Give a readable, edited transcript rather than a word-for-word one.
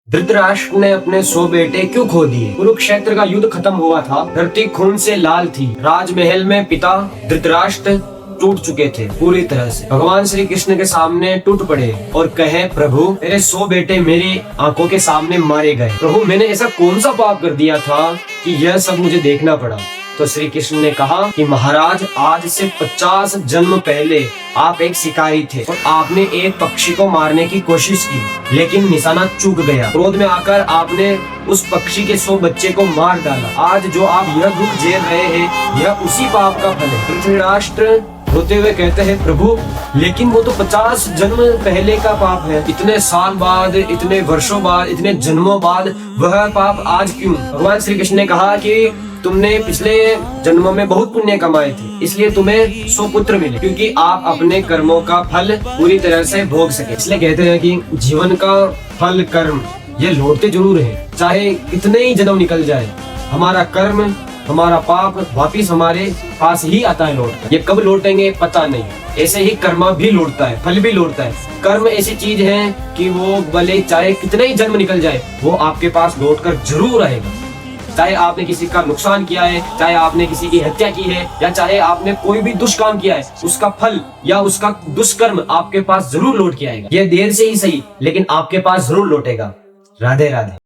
धृतराष्ट्र ने अपने 100 बेटे क्यों खो दिए? कुरुक्षेत्र का युद्ध खत्म हुआ था, धरती खून से लाल थी, राजमहल में पिता धृतराष्ट्र टूट चुके थे पूरी तरह से। भगवान श्री कृष्ण के सामने टूट पड़े और कहे, प्रभु मेरे 100 बेटे मेरी आंखों के सामने मारे गए। प्रभु मैंने ऐसा कौन सा पाप कर दिया था कि यह सब मुझे देखना पड़ा? तो श्री कृष्ण ने कहा कि महाराज, आज से 50 जन्म पहले आप एक शिकारी थे और आपने एक पक्षी को मारने की कोशिश की, लेकिन निशाना चूक गया। क्रोध में आकर आपने उस पक्षी के 100 बच्चे को मार डाला। आज जो आप यह दुख झेल रहे हैं, यह उसी पाप का फल है। धृतराष्ट्र रोते हुए कहते हैं, प्रभु लेकिन वो तो 50 जन्म पहले का पाप है। इतने साल बाद, इतने वर्षों बाद, इतने जन्मों बाद वह पाप आज क्यों? भगवान श्री कृष्ण ने कहा कि तुमने पिछले जन्मों में बहुत पुण्य कमाए थे, इसलिए तुम्हें 100 पुत्र मिले, क्योंकि आप अपने कर्मों का फल पूरी तरह से भोग सके। इसलिए कहते हैं कि जीवन का फल कर्म ये लौटते जरूर है, चाहे कितने ही जन्म निकल जाए। हमारा कर्म, हमारा पाप वापिस हमारे पास ही आता है लौट कर। ये कब लौटेंगे पता नहीं। ऐसे ही कर्म भी लौटता है, फल भी लौटता है। कर्म ऐसी चीज है कि वो भले चाहे कितने ही जन्म निकल जाए, वो आपके पास लौट कर जरूर आएगा। चाहे आपने किसी का नुकसान किया है, चाहे आपने किसी की हत्या की है, या चाहे आपने कोई भी दुष्काम किया है, उसका फल या उसका दुष्कर्म आपके पास जरूर लौट के आएगा। यह देर से ही सही, लेकिन आपके पास जरूर लौटेगा। राधे राधे।